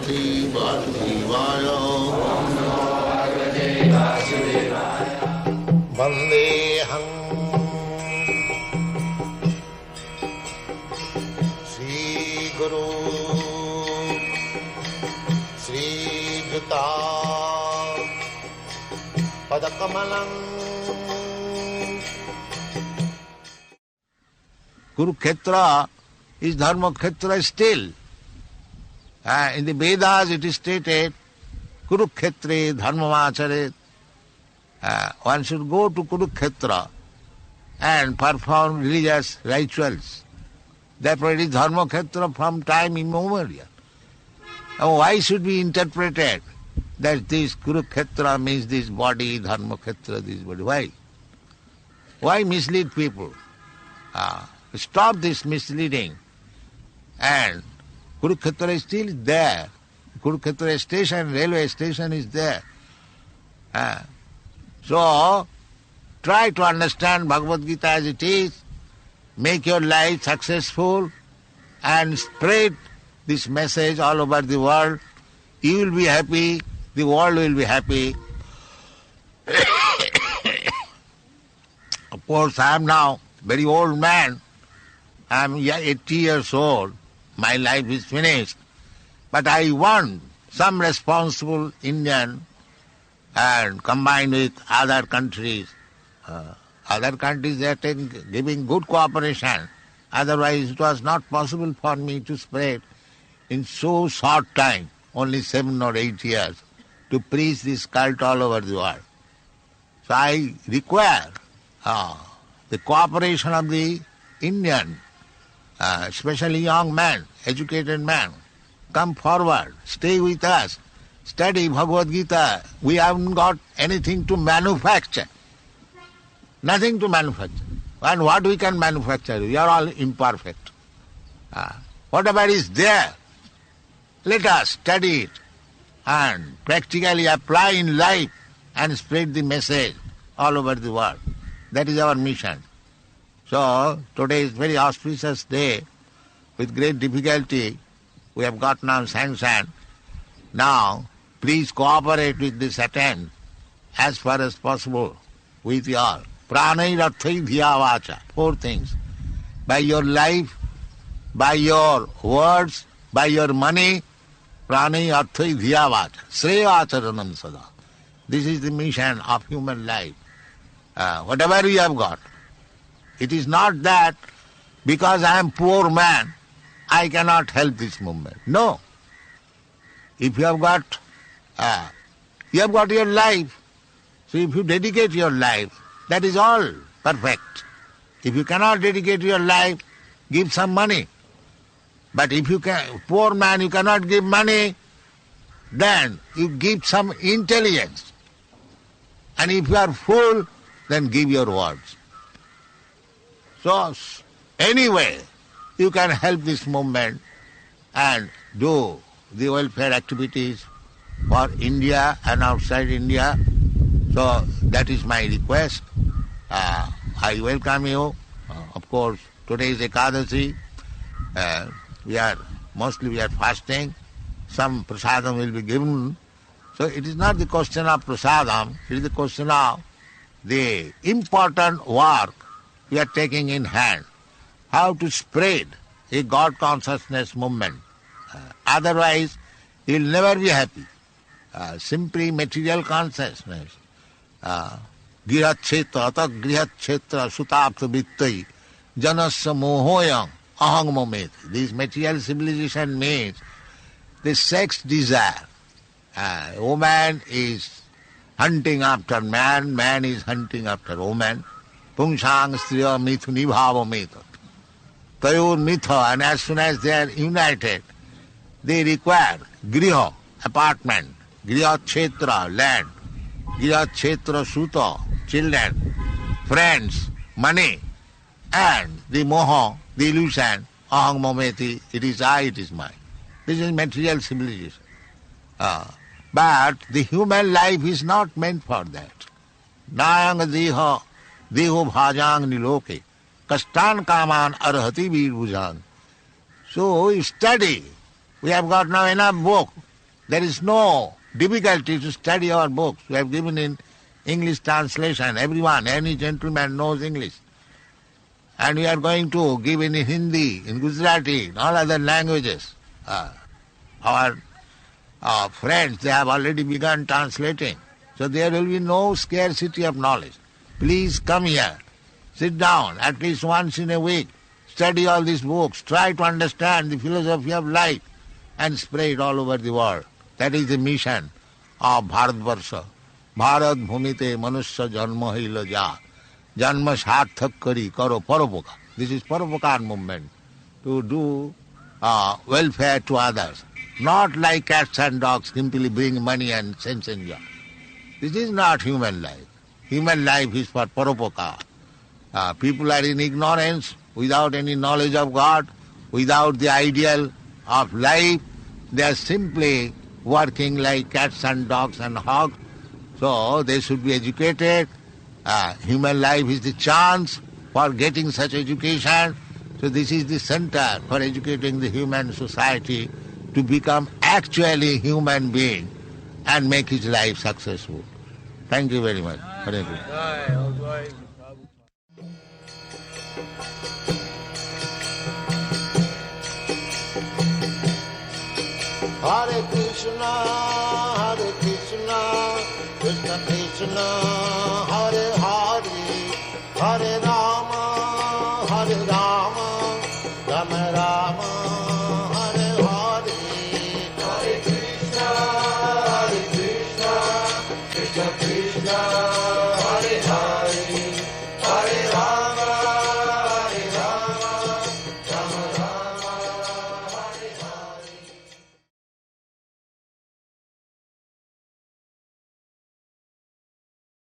Bhagavate Vasudevaya. Vandeham Sri Guru Sri Juta Padakamalam. Kurukshetra is Dharma Kshetra still. In the Vedas it is stated, Kurukshetre Dharmamachare. One should go to Kurukshetra and perform religious rituals. Therefore it is Dharma Kshetra from time immemorial. Now why should be interpreted that this Kurukshetra means this body, Dharma Kshetra, this body? Why? Why mislead people? Stop this misleading. And Kurukshetra is still there. Kurukshetra station, railway station is there. So, try to understand Bhagavad Gita as it is, make your life successful and spread this message all over the world. You will be happy, the world will be happy. Of course, I am now very old man. I am 80 years old. My life is finished. But I want some responsible Indian and combined with other countries. Other countries they are giving good cooperation. Otherwise it was not possible for me to spread in so short time, only 7 or 8 years, to preach this cult all over the world. So I require the cooperation of the Indian, especially young men, educated men. Come forward, stay with us, study Bhagavad Gita. We haven't got anything to manufacture. Nothing to manufacture. And what we can manufacture? We are all imperfect. Whatever is there, let us study it and practically apply in life and spread the message all over the world. That is our mission. So, today is very auspicious day. With great difficulty, we have got now sanction. Now, please cooperate with this attempt as far as possible with you all. Pranai Rathai Dhiya Vacha. 4 things. By your life, by your words, by your money, Pranai Arthai Dhiya Vacha. Sreya Acharanam Sada. This is the mission of human life. Whatever we have got. It is not that because I am poor man, I cannot help this movement. No. If you have got your life, so if you dedicate your life, that is all perfect. If you cannot dedicate your life, give some money. But if you can, poor man, you cannot give money, then you give some intelligence. And if you are full, then give your words. So, anyway, you can help this movement and do the welfare activities for India and outside India. So, that is my request. I welcome you. Of course, today is Ekadasi. We are fasting. Some prasadam will be given. So, it is not the question of prasadam, it is the question of the important work we are taking in hand, how to spread a God consciousness movement. Otherwise, you will never be happy. Simply material consciousness. Grihakshetra, ata grihakshetra sutapsa vittai, janasya mohoyam ahang momet. This material civilization means the sex desire. Woman is hunting after man, man is hunting after woman. Pungsang striya mithuni bhava mita. Tayor mitha, and as soon as they are united, they require griha, apartment, griha kshetra, land, griha kshetra suta, children, friends, money, and the moha, the illusion, aham mometi, it is I, it is mine. This is material civilization. But the human life is not meant for that. Nayang deha, deho bhajang niloke, kastan kaman arhati vir bhujang. So we study. We have got now enough book. There is no difficulty to study our books. We have given in English translation. Everyone, any gentleman knows English. And we are going to give in Hindi, in Gujarati, in all other languages. Our friends, they have already begun translating. So there will be no scarcity of knowledge. Please come here. Sit down at least once in a week. Study all these books. Try to understand the philosophy of life and spread it all over the world. That is the mission of Bharatvarsha. Bharat Bhumite Manusya Janma Hila Ja. Janma Sarthak Kari Karo Paropoka. This is Paropokar movement. To do welfare to others. Not like cats and dogs simply bring money and sense enjoy. This is not human life. Human life is for Paropokar. People are in ignorance, without any knowledge of God, without the ideal of life. They are simply working like cats and dogs and hogs. So they should be educated. Human life is the chance for getting such education. So this is the center for educating the human society to become actually human being and make his life successful. Thank you very much. Hare Krishna. Hare Krishna, Krishna Krishna, Hare Hare, Hare Rama.